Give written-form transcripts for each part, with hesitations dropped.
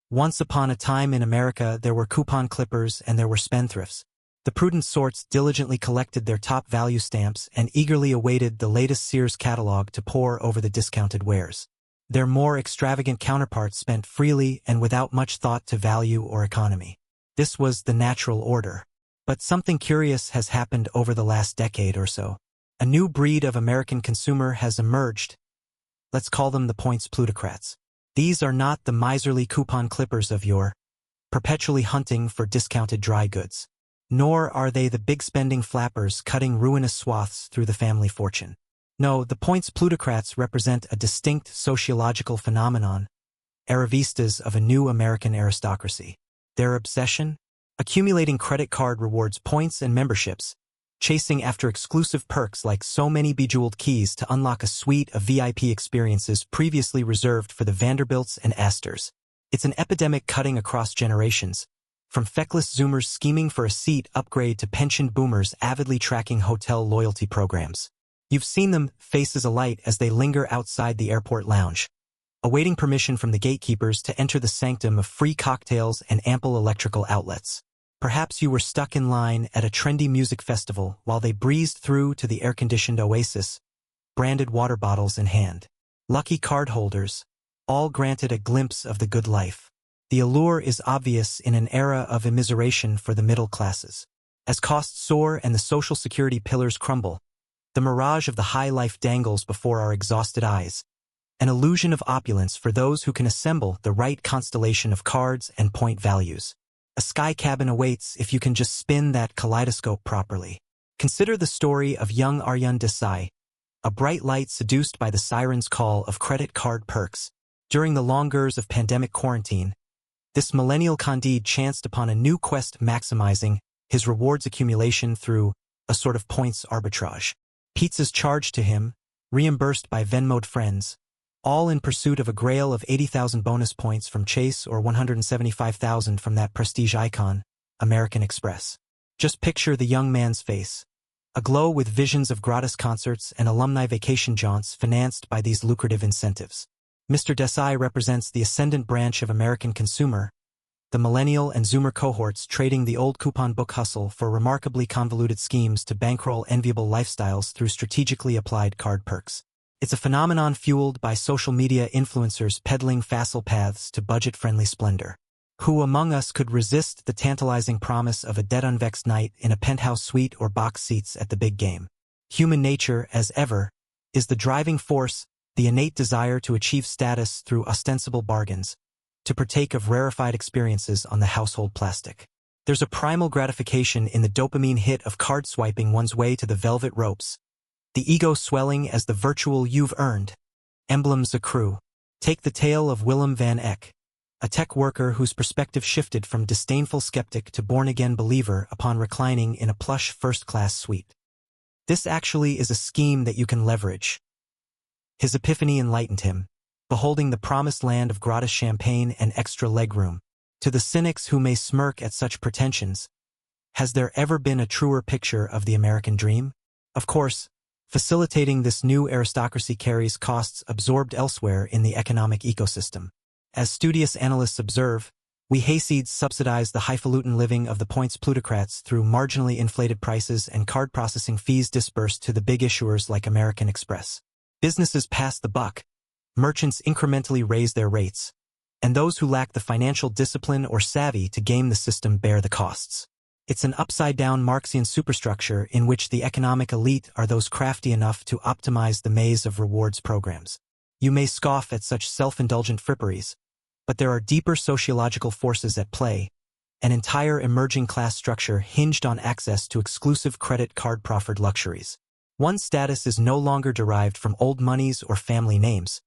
Once upon a time in America, there were coupon clippers and there were spendthrifts. The prudent sorts diligently collected their top value stamps and eagerly awaited the latest Sears catalog to pore over the discounted wares. Their more extravagant counterparts spent freely and without much thought to value or economy. This was the natural order. But something curious has happened over the last decade or so. A new breed of American consumer has emerged. Let's call them the Points Plutocrats. These are not the miserly coupon clippers of yore, perpetually hunting for discounted dry goods. Nor are they the big spending flappers cutting ruinous swaths through the family fortune. No, the Points Plutocrats represent a distinct sociological phenomenon, arrivistas of a new American aristocracy. Their obsession? Accumulating credit card rewards points and memberships, chasing after exclusive perks like so many bejeweled keys to unlock a suite of VIP experiences previously reserved for the Vanderbilts and Astors. It's an epidemic cutting across generations, from feckless Zoomers scheming for a seat upgrade to pensioned boomers avidly tracking hotel loyalty programs. You've seen them, faces alight, as they linger outside the airport lounge, awaiting permission from the gatekeepers to enter the sanctum of free cocktails and ample electrical outlets. Perhaps you were stuck in line at a trendy music festival while they breezed through to the air-conditioned oasis, branded water bottles in hand. Lucky cardholders, all granted a glimpse of the good life. The allure is obvious in an era of immiseration for the middle classes. As costs soar and the social security pillars crumble, the mirage of the high life dangles before our exhausted eyes, an illusion of opulence for those who can assemble the right constellation of cards and point values. A sky cabin awaits if you can just spin that kaleidoscope properly. Consider the story of young Aryan Desai, a bright light seduced by the siren's call of credit card perks. During the long years of pandemic quarantine, this millennial Candide chanced upon a new quest maximizing his rewards accumulation through a sort of points arbitrage. Pizzas charged to him, reimbursed by Venmo'd friends, all in pursuit of a grail of 80,000 bonus points from Chase or 175,000 from that prestige icon, American Express. Just picture the young man's face, aglow with visions of gratis concerts and alumni vacation jaunts financed by these lucrative incentives. Mr. Desai represents the ascendant branch of American consumer, the millennial and Zoomer cohorts trading the old coupon book hustle for remarkably convoluted schemes to bankroll enviable lifestyles through strategically applied card perks. It's a phenomenon fueled by social media influencers peddling facile paths to budget-friendly splendor. Who among us could resist the tantalizing promise of a debt-unvexed night in a penthouse suite or box seats at the big game? Human nature, as ever, is the driving force, the innate desire to achieve status through ostensible bargains, to partake of rarefied experiences on the household plastic. There's a primal gratification in the dopamine hit of card swiping one's way to the velvet ropes, the ego swelling as the virtual "you've earned" emblems accrue. Take the tale of Willem van Eck, a tech worker whose perspective shifted from disdainful skeptic to born-again believer upon reclining in a plush first-class suite. This actually is a scheme that you can leverage. His epiphany enlightened him, beholding the promised land of gratis champagne and extra legroom. To the cynics who may smirk at such pretensions, has there ever been a truer picture of the American dream? Of course, facilitating this new aristocracy carries costs absorbed elsewhere in the economic ecosystem. As studious analysts observe, we hayseeds subsidize the highfalutin living of the Points Plutocrats through marginally inflated prices and card processing fees disbursed to the big issuers like American Express. Businesses pass the buck, merchants incrementally raise their rates, and those who lack the financial discipline or savvy to game the system bear the costs. It's an upside-down Marxian superstructure in which the economic elite are those crafty enough to optimize the maze of rewards programs. You may scoff at such self-indulgent fripperies, but there are deeper sociological forces at play, an entire emerging class structure hinged on access to exclusive credit card-proffered luxuries. One's status is no longer derived from old monies or family names,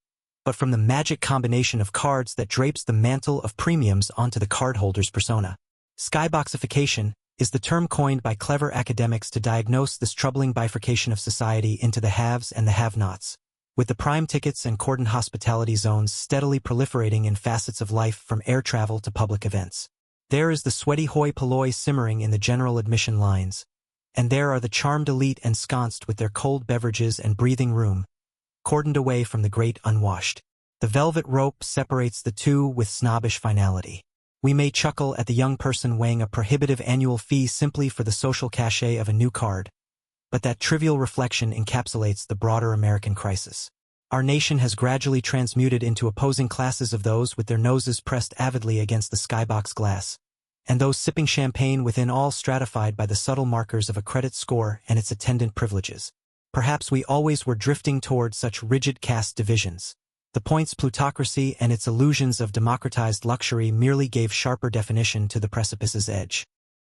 but from the magic combination of cards that drapes the mantle of premiums onto the cardholder's persona. Skyboxification is the term coined by clever academics to diagnose this troubling bifurcation of society into the haves and the have-nots, with the prime tickets and cordoned hospitality zones steadily proliferating in facets of life from air travel to public events. There is the sweaty hoi polloi simmering in the general admission lines, and there are the charmed elite ensconced with their cold beverages and breathing room, cordoned away from the great unwashed. The velvet rope separates the two with snobbish finality. We may chuckle at the young person weighing a prohibitive annual fee simply for the social cachet of a new card, but that trivial reflection encapsulates the broader American crisis. Our nation has gradually transmuted into opposing classes of those with their noses pressed avidly against the skybox glass, and those sipping champagne within, all stratified by the subtle markers of a credit score and its attendant privileges. Perhaps we always were drifting toward such rigid caste divisions. The Points Plutocracy and its illusions of democratized luxury merely gave sharper definition to the precipice's edge.